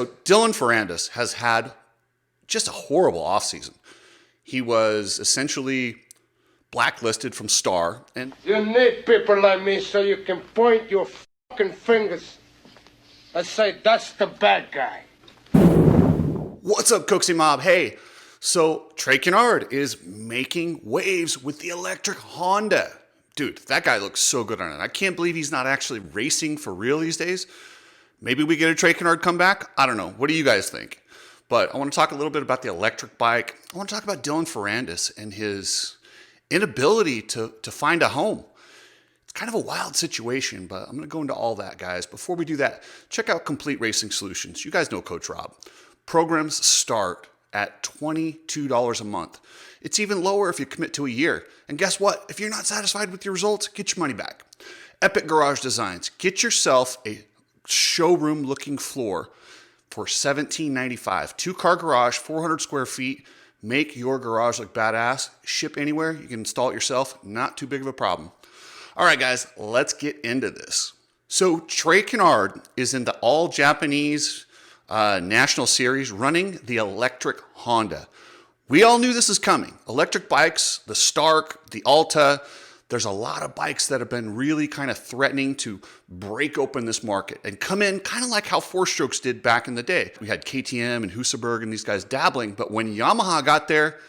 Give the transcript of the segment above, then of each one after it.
So Dylan Ferrandis has had just a horrible offseason. He was essentially blacklisted from Star, and You need people like me so you can point your fucking fingers and say, that's the bad guy. what's up, Coxie Mob? Hey, so Trey Kennard is making waves with the electric Honda. Dude, that guy looks so good on it. I can't believe he's not actually racing for real these days. Maybe we get a Trey Kennard comeback. I don't know. What do you guys think? But I want to talk a little bit about the electric bike. I want to talk about Dylan Ferrandis and his inability to find a home. It's kind of a wild situation, but I'm going to go into all that, guys. Before we do that, check out Complete Racing Solutions. You guys know Coach Rob. Programs start at $22 a month. It's even lower if you commit to a year. And guess what? If you're not satisfied with your results, get your money back. Epic Garage Designs. Get yourself a showroom-looking floor for $17.95. Two-car garage, 400 square feet. Make your garage look badass. Ship anywhere. You can install it yourself. Not too big of a problem. All right, guys, let's get into this. So Trey Kennard is in the all-Japanese National Series running the electric Honda. We all knew this is coming. Electric bikes, the Stark, the Alta. There's a lot of bikes that have been really kind of threatening to break open this market and come in kind of like how Four Strokes did back in the day. We had KTM and Husaberg and these guys dabbling, but when Yamaha got there,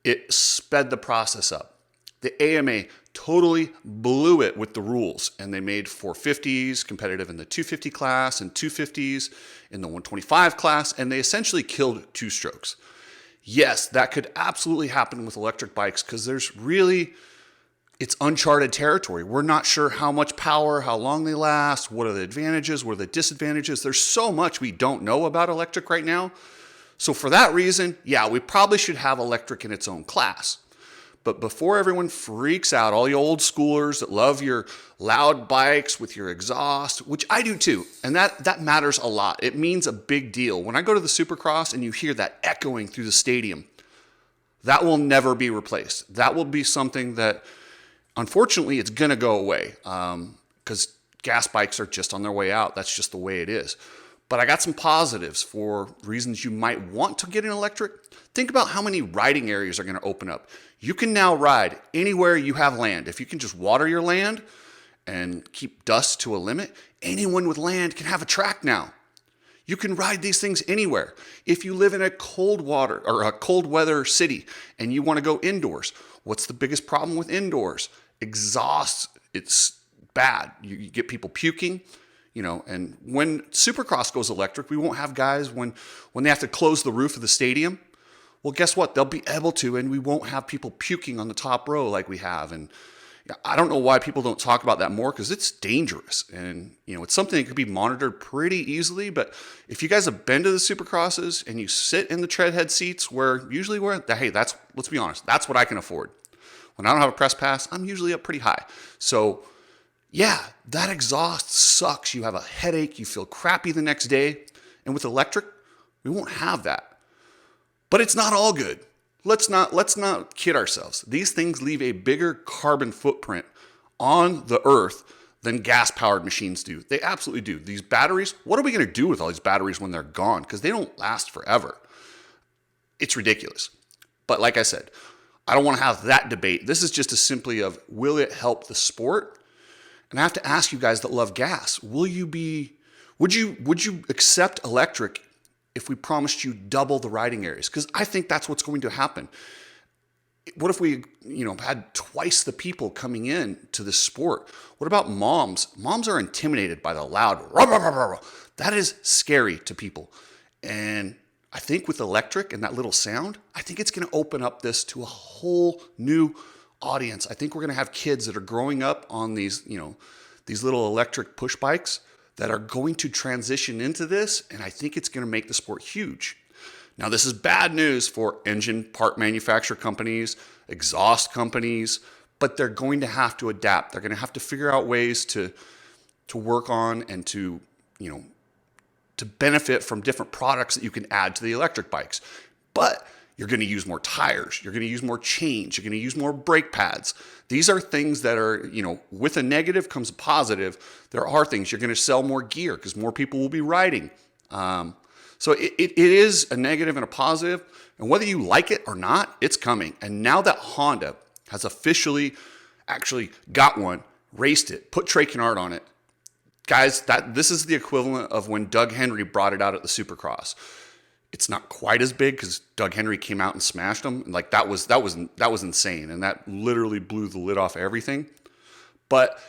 it sped the process up. The AMA totally blew it with the rules, and they made 450s competitive in the 250 class and 250s in the 125 class, and they essentially killed two strokes. Yes, that could absolutely happen with electric bikes because it's uncharted territory. We're not sure how much power, how long they last, what are the advantages, what are the disadvantages. There's so much we don't know about electric right now. So for that reason, yeah, we probably should have electric in its own class. But before everyone freaks out, all you old schoolers that love your loud bikes with your exhaust, which I do too, and that matters a lot. It means a big deal. When I go to the Supercross and you hear that echoing through the stadium, that will never be replaced. That will be something that, unfortunately, it's going to go away because gas bikes are just on their way out. That's just the way it is. But I got some positives for reasons you might want to get an electric. Think about how many riding areas are going to open up. You can now ride anywhere you have land. If you can just water your land and keep dust to a limit, anyone with land can have a track now. You can ride these things anywhere. If you live in a cold weather city and you want to go indoors, what's the biggest problem with indoors? Exhaust. It's bad. You get people puking. And when Supercross goes electric, we won't have guys when they have to close the roof of the stadium. Well, guess what? They'll be able to, and we won't have people puking on the top row like we have. And I don't know why people don't talk about that more because it's dangerous. And, it's something that could be monitored pretty easily. But if you guys have been to the Supercrosses and you sit in the treadhead seats let's be honest, that's what I can afford. When I don't have a press pass, I'm usually up pretty high. So yeah, that exhaust sucks. You have a headache. You feel crappy the next day. And with electric, we won't have that. But it's not all good. Let's not kid ourselves. These things leave a bigger carbon footprint on the earth than gas-powered machines do. They absolutely do. These batteries, what are we going to do with all these batteries when they're gone? Because they don't last forever. It's ridiculous. But like I said, I don't want to have that debate. This is just simply of, will it help the sport? And I have to ask you guys that love gas, would you accept electric if we promised you double the riding areas? Because I think that's what's going to happen. What if we, had twice the people coming in to this sport? What about moms? Moms are intimidated by the loud, rah, rah, rah, rah, rah. That is scary to people. And I think with electric and that little sound, I think it's going to open up this to a whole new audience. I think we're going to have kids that are growing up on these little electric push bikes that are going to transition into this, and I think it's going to make the sport huge. Now, this is bad news for engine part manufacturer companies, exhaust companies, but they're going to have to adapt. They're going to have to figure out ways to work on and to benefit from different products that you can add to the electric bikes. But you're going to use more tires. You're going to use more chains. You're going to use more brake pads. These are things that are, with a negative comes a positive. There are things. You're going to sell more gear because more people will be riding. So it is a negative and a positive, and whether you like it or not, it's coming. And now that Honda has officially actually got one, raced it, put Trey Canard on it, guys, this is the equivalent of when Doug Henry brought it out at the Supercross. It's not quite as big because Doug Henry came out and smashed them. Like that was insane, and that literally blew the lid off everything. But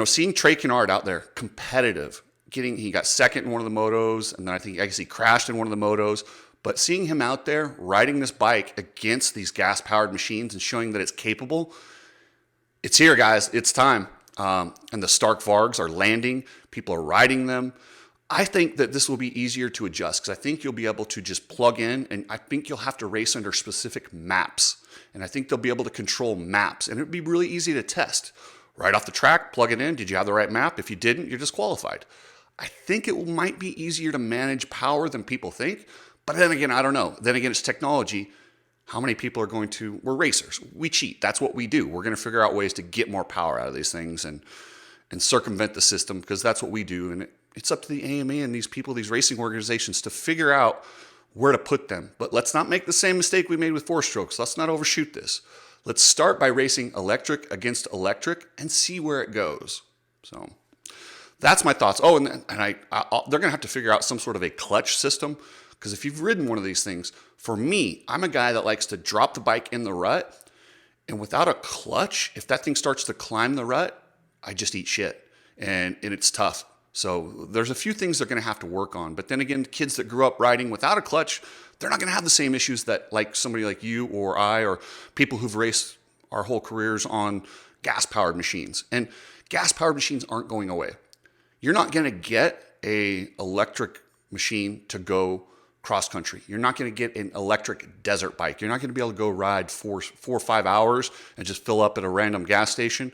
seeing Trey Canard out there competitive, he got second in one of the motos, and then I guess he crashed in one of the motos. But seeing him out there riding this bike against these gas-powered machines and showing that it's capable, it's here, guys. It's time. And the Stark Vargs are landing. People are riding them. I think that this will be easier to adjust because I think you'll be able to just plug in, and I think you'll have to race under specific maps. And I think they'll be able to control maps, and it would be really easy to test. Right off the track, plug it in. Did you have the right map? If you didn't, you're disqualified. I think it might be easier to manage power than people think. But then again, I don't know. Then again, it's technology. How many people are going to... We're racers. We cheat. That's what we do. We're going to figure out ways to get more power out of these things and circumvent the system because that's what we do. And it's up to the AMA and these people, these racing organizations, to figure out where to put them. But let's not make the same mistake we made with four strokes. Let's not overshoot this. Let's start by racing electric against electric and see where it goes. So that's my thoughts. Oh, and they're going to have to figure out some sort of a clutch system because if you've ridden one of these things, for me, I'm a guy that likes to drop the bike in the rut, and without a clutch, if that thing starts to climb the rut, I just eat shit, and it's tough. So there's a few things they're going to have to work on. But then again, kids that grew up riding without a clutch, they're not going to have the same issues that like somebody like you or I or people who've raced our whole careers on gas-powered machines. And gas-powered machines aren't going away. You're not going to get a electric machine to go cross-country. You're not going to get an electric desert bike. You're not going to be able to go ride 4 or 5 hours and just fill up at a random gas station.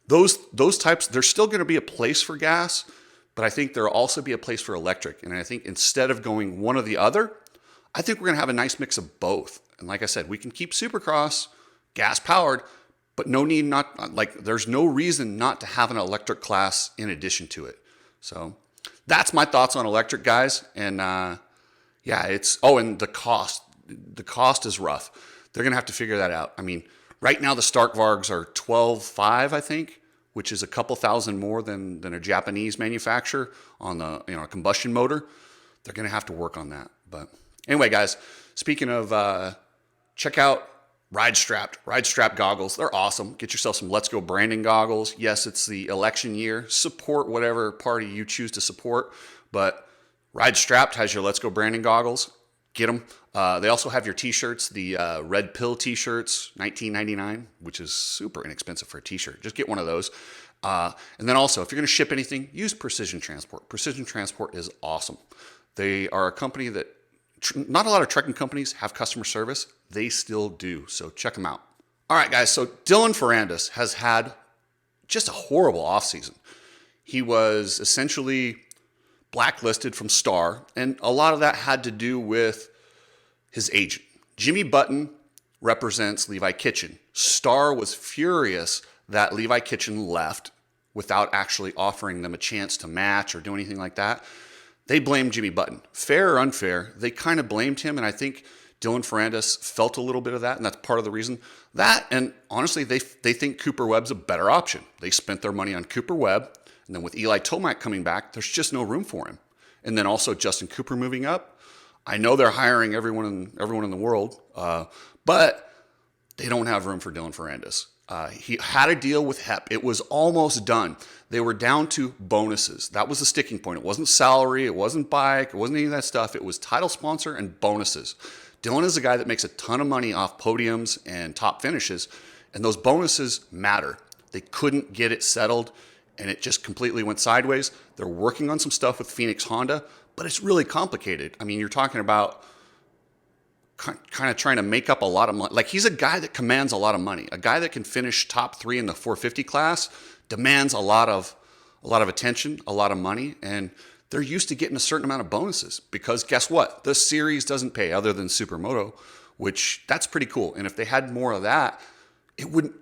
Those types, there's still going to be a place for gas, but I think there'll also be a place for electric. And I think instead of going one or the other, I think we're going to have a nice mix of both. And like I said, we can keep Supercross gas powered, but there's no reason not to have an electric class in addition to it. So that's my thoughts on electric, guys. And and the cost. The cost is rough. They're going to have to figure that out. I mean, right now the Stark Vargs are $12,500, I think, which is a couple thousand more than a Japanese manufacturer on the a combustion motor. They're going to have to work on that. But anyway, guys, speaking of, check out Ride Strap goggles. They're awesome. Get yourself some Let's Go branding goggles. Yes, it's the election year. Support whatever party you choose to support, but Ride Strapped has your Let's Go branding goggles. Get them. They also have your t-shirts, the Red Pill t-shirts, $19.99, which is super inexpensive for a t-shirt. Just get one of those. And then also, if you're going to ship anything, use Precision Transport. Precision Transport is awesome. They are a company that not a lot of trucking companies have customer service. They still do. So check them out. All right, guys. So Dylan Ferrandis has had just a horrible offseason. He was essentially blacklisted from Star, and a lot of that had to do with his agent. Jimmy Button represents Levi Kitchen. Star was furious that Levi Kitchen left without actually offering them a chance to match or do anything like that. They blamed Jimmy Button. Fair or unfair, they kind of blamed him, and I think Dylan Ferrandis felt a little bit of that, and that's part of the reason. That, and honestly, they think Cooper Webb's a better option. They spent their money on Cooper Webb, and then with Eli Tomac coming back, there's just no room for him. And then also Justin Cooper moving up. I know they're hiring everyone in the world, but they don't have room for Dylan Ferrandis. He had a deal with HEP. It was almost done. They were down to bonuses. That was the sticking point. It wasn't salary. It wasn't bike. It wasn't any of that stuff. It was title sponsor and bonuses. Dylan is a guy that makes a ton of money off podiums and top finishes, and those bonuses matter. They couldn't get it settled, and it just completely went sideways. They're working on some stuff with Phoenix Honda, but it's really complicated. I mean, you're talking about kind of trying to make up a lot of money. Like, he's a guy that commands a lot of money. A guy that can finish top 3 in the 450 class demands a lot of attention, a lot of money, and they're used to getting a certain amount of bonuses because guess what? The series doesn't pay other than Supermoto, which that's pretty cool. And if they had more of that, it wouldn't.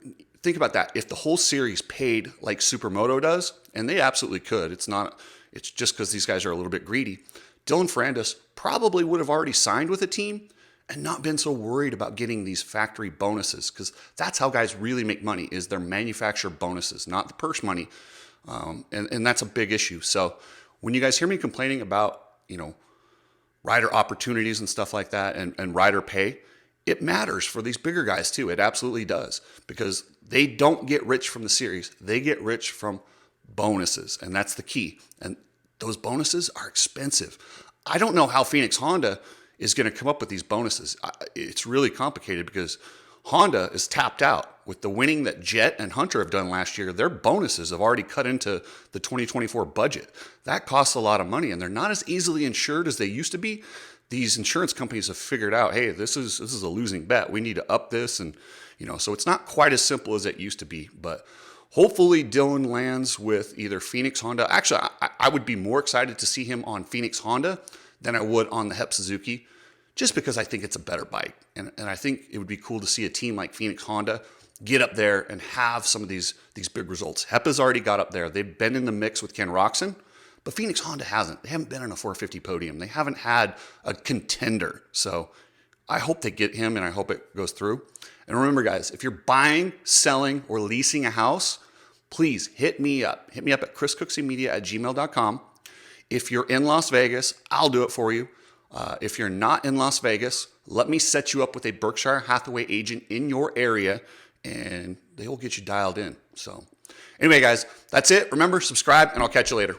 Think about that. If the whole series paid like Supermoto does, and they absolutely could, it's just because these guys are a little bit greedy. Dylan Ferrandis probably would have already signed with a team and not been so worried about getting these factory bonuses, because that's how guys really make money, is their manufacturer bonuses, not the purse money. And that's a big issue. So when you guys hear me complaining about, rider opportunities and stuff like that, and rider pay, it matters for these bigger guys too. It absolutely does, because they don't get rich from the series. They get rich from bonuses, and that's the key. And those bonuses are expensive. I don't know how Phoenix Honda is going to come up with these bonuses. It's really complicated because Honda is tapped out. With the winning that Jet and Hunter have done last year, their bonuses have already cut into the 2024 budget. That costs a lot of money, and they're not as easily insured as they used to be. These insurance companies have figured out, hey, this is a losing bet. We need to up this, and so it's not quite as simple as it used to be. But hopefully Dylan lands with either Phoenix Honda. Actually, I would be more excited to see him on Phoenix Honda than I would on the Hep Suzuki, just because I think it's a better bike. And I think it would be cool to see a team like Phoenix Honda get up there and have some of these big results. Hep has already got up there. They've been in the mix with Ken Roczen, but Phoenix Honda hasn't. They haven't been in a 450 podium. They haven't had a contender. So I hope they get him, and I hope it goes through. And remember, guys, if you're buying, selling, or leasing a house, please hit me up. Hit me up at chriscookseymedia@gmail.com. If you're in Las Vegas, I'll do it for you. If you're not in Las Vegas, let me set you up with a Berkshire Hathaway agent in your area, and they will get you dialed in. So anyway, guys, that's it. Remember, subscribe, and I'll catch you later.